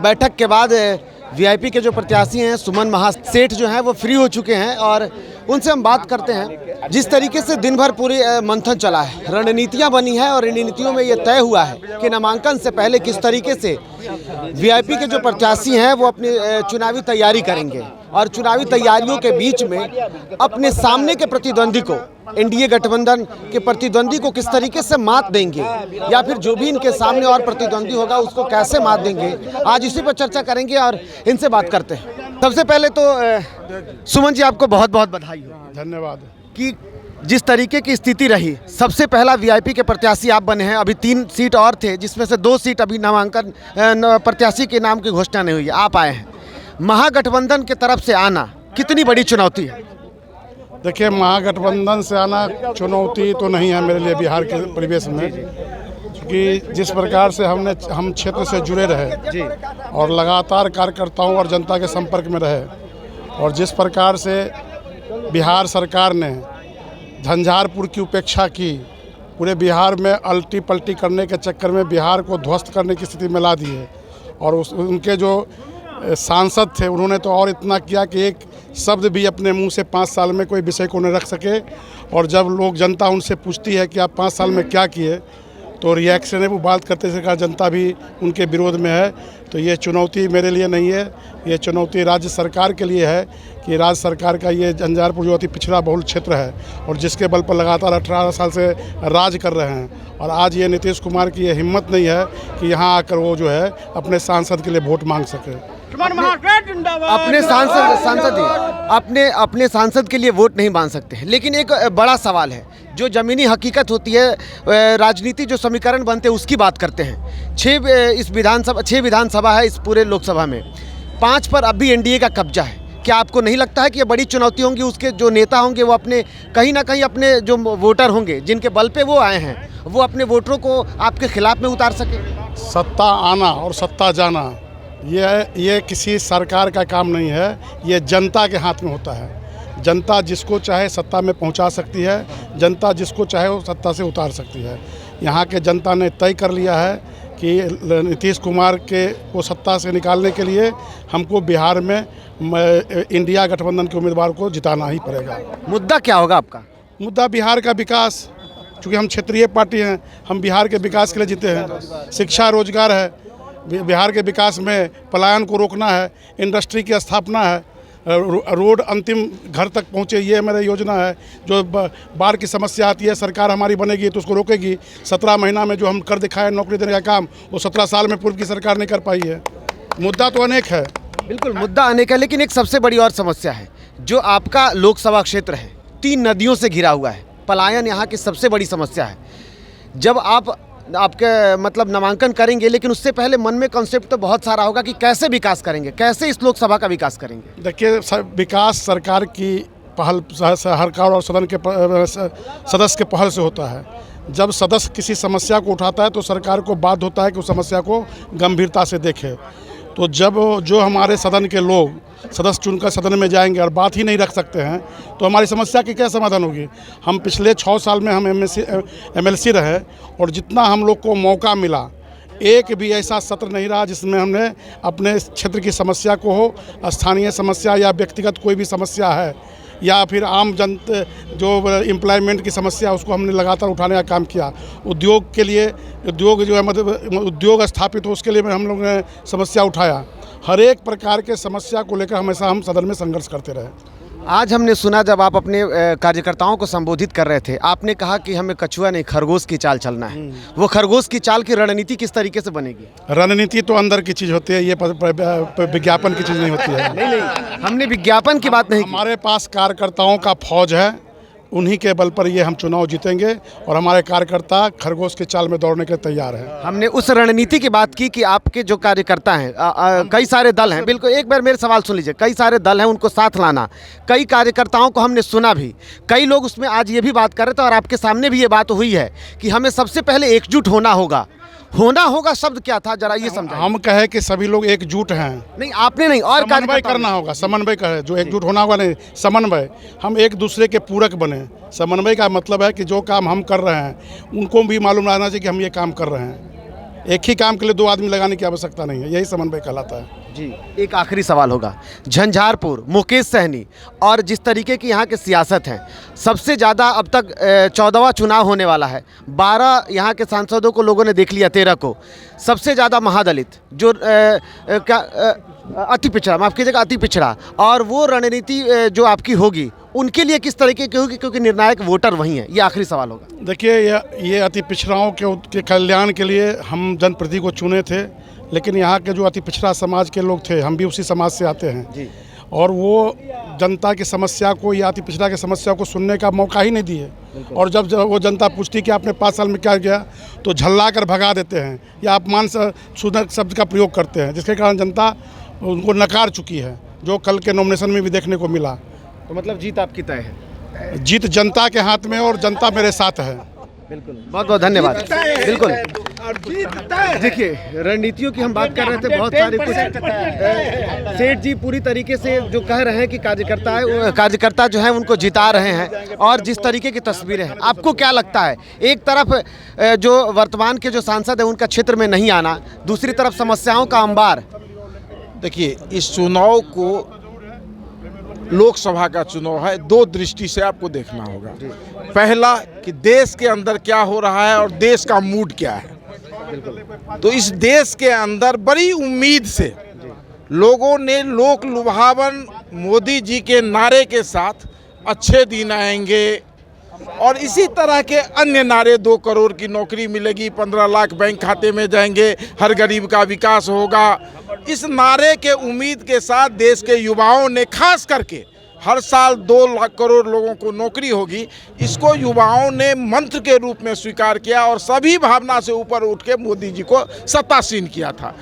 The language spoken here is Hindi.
बैठक के बाद वीआईपी के जो प्रत्याशी हैं सुमन महासेठ जो हैं वो फ्री हो चुके हैं और उनसे हम बात करते हैं। जिस तरीके से दिन भर पूरी मंथन चला है, रणनीतियां बनी है और रणनीतियों में ये तय हुआ है कि नामांकन से पहले किस तरीके से वीआईपी के जो प्रत्याशी हैं वो अपनी चुनावी तैयारी करेंगे और चुनावी तैयारियों के बीच में अपने सामने के प्रतिद्वंदी को, एनडीए गठबंधन के प्रतिद्वंदी को किस तरीके से मात देंगे या फिर जो भी इनके सामने और प्रतिद्वंदी होगा उसको कैसे मात देंगे, आज इसी पर चर्चा करेंगे और इनसे बात करते हैं। सबसे पहले तो सुमन जी आपको बहुत बहुत बधाई हो। धन्यवाद। कि जिस तरीके की स्थिति रही, सबसे पहला वीआईपी के प्रत्याशी आप बने हैं। अभी 3 सीट और थे जिसमें से 2 सीट अभी नामांकन प्रत्याशी के नाम की घोषणा नहीं हुई है, आप आए हैं। महागठबंधन की तरफ से आना कितनी बड़ी चुनौती है? देखिए, महागठबंधन से आना चुनौती तो नहीं है मेरे लिए बिहार के परिवेश में, क्योंकि जिस प्रकार से हम क्षेत्र से जुड़े रहे और लगातार कार्यकर्ताओं और जनता के संपर्क में रहे और जिस प्रकार से बिहार सरकार ने झंझारपुर की उपेक्षा की, पूरे बिहार में अल्टी पल्टी करने के चक्कर में बिहार को ध्वस्त करने की स्थिति में ला दी है और उनके जो सांसद थे उन्होंने तो और इतना किया कि एक शब्द भी अपने मुंह से 5 साल में कोई विषय को नहीं रख सके। और जब लोग जनता उनसे पूछती है कि आप 5 साल में क्या किए तो रिएक्शन है वो बात करते सरकार जनता भी उनके विरोध में है। तो ये चुनौती मेरे लिए नहीं है, ये चुनौती राज्य सरकार के लिए है कि राज्य सरकार का ये झंझारपुर जो अति पिछड़ा बहुल क्षेत्र है और जिसके बल पर लगातार 18 साल से राज कर रहे हैं और आज ये नीतीश कुमार की ये हिम्मत नहीं है कि यहाँ आकर वो जो है अपने सांसद के लिए वोट मांग सके। अपने सांसद के लिए वोट नहीं मांग सकते हैं, लेकिन एक बड़ा सवाल है जो ज़मीनी हकीकत होती है, राजनीति जो समीकरण बनते हैं उसकी बात करते हैं। 6 विधानसभा है इस पूरे लोकसभा में, 5 पर अब भी एनडीए का कब्जा है। क्या आपको नहीं लगता है कि ये बड़ी चुनौती होंगी? उसके जो नेता होंगे वो अपने कहीं ना कहीं अपने जो वोटर होंगे जिनके बल पे वो आए हैं वो अपने वोटरों को आपके खिलाफ में उतार सके? सत्ता आना और सत्ता जाना ये किसी सरकार का काम नहीं है, ये जनता के हाथ में होता है। जनता जिसको चाहे सत्ता में पहुंचा सकती है, जनता जिसको चाहे वो सत्ता से उतार सकती है। यहाँ के जनता ने तय कर लिया है कि नीतीश कुमार के को सत्ता से निकालने के लिए हमको बिहार में इंडिया गठबंधन के उम्मीदवार को जिताना ही पड़ेगा। मुद्दा क्या होगा आपका? मुद्दा बिहार का विकास, चूँकि हम क्षेत्रीय पार्टी हैं, हम बिहार के विकास के लिए जीते हैं। शिक्षा रोजगार है, बिहार के विकास में पलायन को रोकना है, इंडस्ट्री की स्थापना है, रोड अंतिम घर तक पहुँचे, ये मेरा योजना है। जो बाढ़ की समस्या आती है, सरकार हमारी बनेगी तो उसको रोकेगी। 17 महीना में जो हम कर दिखाए नौकरी देने का काम, वो 17 साल में पूर्व की सरकार नहीं कर पाई है। मुद्दा तो अनेक है, बिल्कुल मुद्दा अनेक है, लेकिन एक सबसे बड़ी और समस्या है जो आपका लोकसभा क्षेत्र है, 3 नदियों से घिरा हुआ है। पलायन यहाँ की सबसे बड़ी समस्या है। जब आपके मतलब नामांकन करेंगे, लेकिन उससे पहले मन में कॉन्सेप्ट तो बहुत सारा होगा कि कैसे विकास करेंगे, कैसे इस लोकसभा का विकास करेंगे। देखिए, विकास सरकार की पहल, सरकार और सदन के सदस्य के पहल से होता है। जब सदस्य किसी समस्या को उठाता है तो सरकार को बाध्य होता है कि उस समस्या को गंभीरता से देखे। तो जब जो हमारे सदन के लोग सदस्य चुनकर सदन में जाएंगे और बात ही नहीं रख सकते हैं तो हमारी समस्या की क्या समाधान होगी? हम पिछले 6 साल में हम एमएलसी रहे और जितना हम लोग को मौका मिला, एक भी ऐसा सत्र नहीं रहा जिसमें हमने अपने क्षेत्र की समस्या को हो, स्थानीय समस्या या व्यक्तिगत कोई भी समस्या है या फिर आम जनता जो एम्प्लॉयमेंट की समस्या, उसको हमने लगातार उठाने का काम किया। उद्योग के लिए, उद्योग जो है मतलब उद्योग स्थापित हो उसके लिए हम लोगों ने समस्या उठाया। हर एक प्रकार के समस्या को लेकर हमेशा हम सदन में संघर्ष करते रहे। आज हमने सुना जब आप अपने कार्यकर्ताओं को संबोधित कर रहे थे, आपने कहा कि हमें कछुआ नहीं खरगोश की चाल चलना है। वो खरगोश की चाल की रणनीति किस तरीके से बनेगी? रणनीति तो अंदर की चीज़ होती है, ये विज्ञापन की चीज़ नहीं होती है। नहीं, हमने विज्ञापन की बात नहीं की। हमारे पास कार्यकर्ताओं का फौज है, उन्हीं के बल पर ये हम चुनाव जीतेंगे और हमारे कार्यकर्ता खरगोश के चाल में दौड़ने के तैयार हैं। हमने उस रणनीति की बात की कि आपके जो कार्यकर्ता हैं, कई सारे दल हैं, बिल्कुल एक बार मेरे सवाल सुन लीजिए, कई सारे दल हैं, उनको साथ लाना, कई कार्यकर्ताओं को हमने सुना भी, कई लोग उसमें आज ये भी बात कर रहे थे और आपके सामने भी ये बात हुई है कि हमें सबसे पहले एकजुट होना होगा। शब्द क्या था, जरा ये समझाइए। हम कहे कि सभी लोग एकजुट हैं। नहीं, आपने नहीं, और समन्वय करना होगा। समन्वय कहे, जो एकजुट होना होगा, नहीं समन्वय। हम एक दूसरे के पूरक बने। समन्वय का मतलब है कि जो काम हम कर रहे हैं उनको भी मालूम रहना चाहिए कि हम ये काम कर रहे हैं। एक ही काम के लिए 2 आदमी लगाने की आवश्यकता नहीं है, यही समन्वय कहलाता है। जी, एक आखिरी सवाल होगा। झंझारपुर, मुकेश सहनी और जिस तरीके की यहाँ की सियासत है, सबसे ज़्यादा अब तक 14वां चुनाव होने वाला है। 12 यहाँ के सांसदों को लोगों ने देख लिया, 13 को। सबसे ज़्यादा महादलित जो अति पिछड़ा, माफ़ कीजिएगा, अति पिछड़ा, और वो रणनीति जो आपकी होगी उनके लिए किस तरीके की होगी, क्योंकि निर्णायक वोटर वही हैं। ये आखिरी सवाल होगा। देखिए, ये अति पिछड़ाओं के कल्याण के लिए हम जनप्रतिनिधि को चुने थे, लेकिन यहाँ के जो अति पिछड़ा समाज के लोग थे, हम भी उसी समाज से आते हैं जी। और वो जनता की समस्या को या अति पिछड़ा की समस्या को सुनने का मौका ही नहीं दिए। और जब वो जनता पूछती कि आपने 5 साल में क्या किया, तो झल्ला कर भगा देते हैं या अपमान सुंदर शब्द का प्रयोग करते हैं, जिसके कारण जनता उनको नकार चुकी है, जो कल के नॉमिनेशन में भी देखने को मिला। तो मतलब जीत आपकी तय है? जीत जनता के हाथ में और जनता मेरे साथ है। बिल्कुल, बहुत बहुत धन्यवाद। बिल्कुल, देखिए रणनीतियों की हम बात कर रहे थे, बहुत सारे कुछ सेठ जी पूरी तरीके से जो कह रहे हैं कि कार्यकर्ता जो है उनको जिता रहे हैं, और जिस तरीके की तस्वीरें हैं, आपको क्या लगता है? एक तरफ जो वर्तमान के जो सांसद हैं उनका क्षेत्र में नहीं आना, दूसरी तरफ समस्याओं का अंबार। देखिए, इस चुनाव को लोकसभा का चुनाव है, 2 दृष्टि से आपको देखना होगा। पहला कि देश के अंदर क्या हो रहा है और देश का मूड क्या है। तो इस देश के अंदर बड़ी उम्मीद से लोगों ने लोक लुभावन मोदी जी के नारे के साथ अच्छे दिन आएंगे और इसी तरह के अन्य नारे, 2 करोड़ की नौकरी मिलेगी, 15 लाख बैंक खाते में जाएंगे, हर गरीब का विकास होगा, इस नारे के उम्मीद के साथ देश के युवाओं ने, खास करके हर साल 2 लाख करोड़ लोगों को नौकरी होगी, इसको युवाओं ने मंत्र के रूप में स्वीकार किया और सभी भावना से ऊपर उठ के मोदी जी को सत्तासीन किया था।